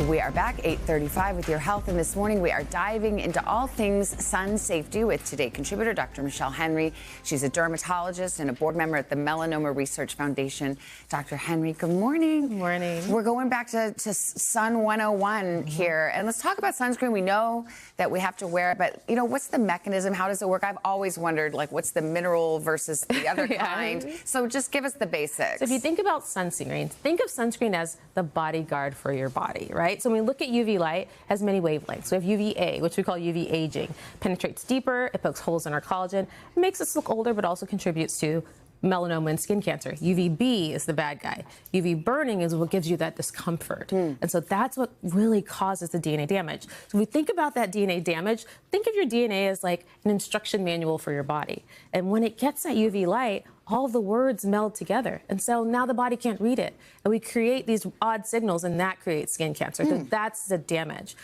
We are back 8:35 with your health, and this morning we are diving into all things sun safety with Today contributor Dr. Michelle Henry. She's a dermatologist and a board member at the Melanoma Research Foundation. Dr. Henry, good morning. Good morning. We're going back to Sun 101 here, and let's talk about sunscreen. We know that we have to wear it, but what's the mechanism? How does it work? I've always wondered, what's the mineral versus the other kind? So just give us the basics. So if you think about sunscreen, think of sunscreen as the bodyguard for your body, right? So when we look at UV light, it has many wavelengths. We have UVA, which we call UV aging. Penetrates deeper, it pokes holes in our collagen, it makes us look older, but also contributes to melanoma and skin cancer. UVB is the bad guy. UV burning is what gives you that discomfort. And so that's what really causes the DNA damage. So if we think about that DNA damage, think of your DNA as like an instruction manual for your body. And when it gets that UV light, all the words meld together. And so now the body can't read it. And we create these odd signals, and that creates skin cancer. So that's the damage.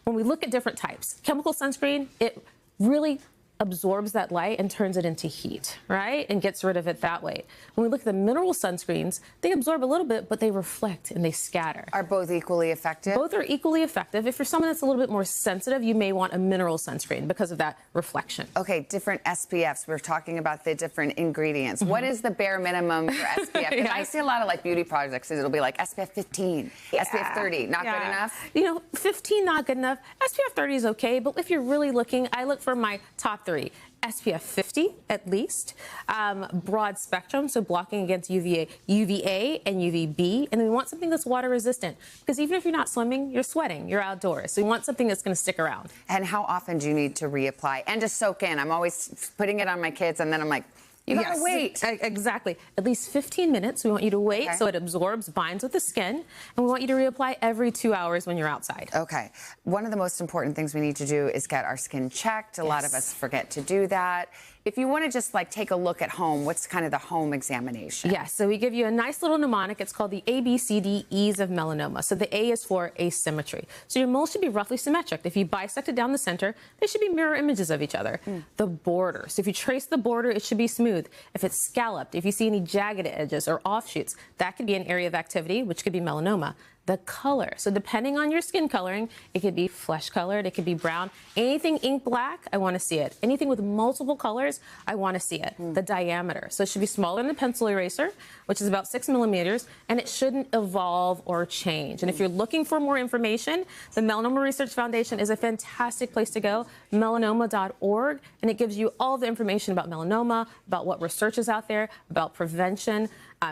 When we look at different types, chemical sunscreen, it really absorbs that light and turns it into heat, right? And gets rid of it that way. When we look at the mineral sunscreens, they absorb a little bit, but they reflect and they scatter. Are both equally effective? Both are equally effective. If you're someone that's a little bit more sensitive, you may want a mineral sunscreen because of that reflection. Okay, different SPFs. We're talking about the different ingredients. What is the bare minimum for SPF? Because I see a lot of beauty products, it'll be like SPF 15, SPF 30, not good enough? 15 not good enough. SPF 30 is okay, but if you're really looking, I look for my top 3. SPF 50 at least, broad spectrum, so blocking against UVA and UVB, and then we want something that's water resistant, because even if you're not swimming, you're sweating, you're outdoors, so we want something that's going to stick around. And how often do you need to reapply and to soak in? I'm always putting it on my kids, and then I'm like, you gotta wait. Exactly. At least 15 minutes. We want you to wait so it absorbs, binds with the skin, and we want you to reapply every 2 hours when you're outside. Okay. One of the most important things we need to do is get our skin checked. A lot of us forget to do that. If you want to just take a look at home, what's kind of the home examination? Yes, so we give you a nice little mnemonic. It's called the ABCDEs of melanoma. So the A is for asymmetry. So your moles should be roughly symmetric. If you bisect it down the center, they should be mirror images of each other. The border. So if you trace the border, it should be smooth. If it's scalloped, if you see any jagged edges or offshoots, that could be an area of activity, which could be melanoma. The color. So depending on your skin coloring, it could be flesh colored, it could be brown. Anything ink black, I want to see it. Anything with multiple colors, I want to see it. The diameter. So it should be smaller than a pencil eraser, which is about 6 millimeters, and it shouldn't evolve or change. And if you're looking for more information, the Melanoma Research Foundation is a fantastic place to go, melanoma.org, and it gives you all the information about melanoma, about what research is out there, about prevention.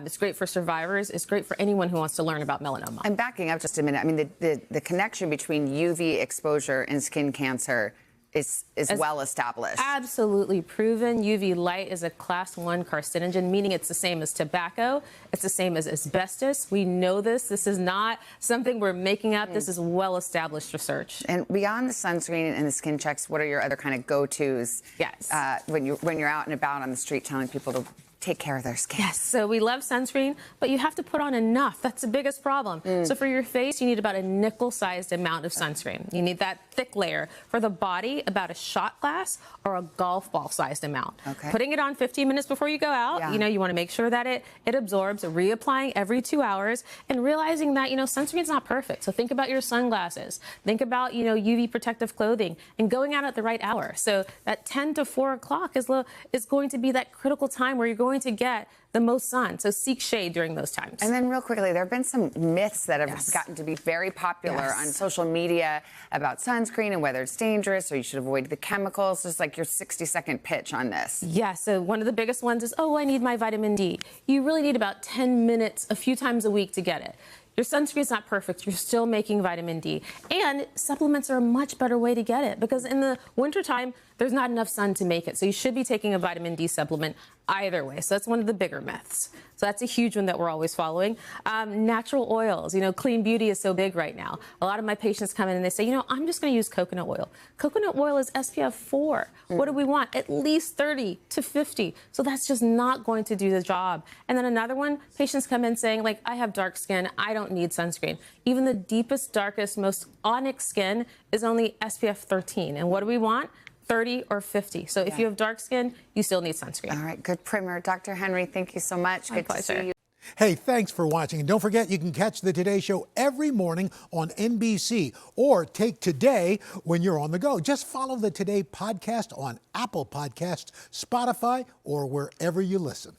It's great for survivors. It's great for anyone who wants to learn about melanoma. I'm backing up just a minute. I mean, the connection between UV exposure and skin cancer is well established. Absolutely proven. UV light is a class 1 carcinogen, meaning it's the same as tobacco. It's the same as asbestos. We know this. This is not something we're making up. This is well established research. And beyond the sunscreen and the skin checks, what are your other kind of go-tos? Yes. When you're out and about on the street telling people to take care of their skin? Yes, so we love sunscreen, but you have to put on enough. That's the biggest problem. So for your face, you need about a nickel-sized amount of sunscreen. You need that thick layer. For the body, about a shot glass or a golf ball-sized amount. Putting it on 15 minutes before you go out, you want to make sure that it absorbs, reapplying every 2 hours, and realizing that, sunscreen's not perfect. So think about your sunglasses. Think about, UV protective clothing and going out at the right hour. So that 10 to 4 o'clock is going to be that critical time where you're going to get the most sun. So seek shade during those times. And then real quickly, there have been some myths that have gotten to be very popular on social media about sunscreen and whether it's dangerous or you should avoid the chemicals. Just your 60-second pitch on this. Yeah, so one of the biggest ones is, I need my vitamin D. You really need about 10 minutes a few times a week to get it. Your sunscreen's not perfect. You're still making vitamin D. And supplements are a much better way to get it, because in the wintertime, there's not enough sun to make it. So you should be taking a vitamin D supplement either way. So that's one of the bigger myths. So that's a huge one that we're always following. Natural oils, clean beauty is so big right now. A lot of my patients come in and they say, I'm just going to use coconut oil. Coconut oil is SPF 4. What do we want? At least 30 to 50. So that's just not going to do the job. And then another one, patients come in saying, I have dark skin, I don't need sunscreen. Even the deepest, darkest, most onyx skin is only SPF 13. And what do we want? 30 or 50. So if you have dark skin, you still need sunscreen. All right, good primer. Dr. Henry, thank you so much. My pleasure. To see you. Hey, thanks for watching. And don't forget, you can catch the Today Show every morning on NBC or take Today when you're on the go. Just follow the Today podcast on Apple Podcasts, Spotify, or wherever you listen.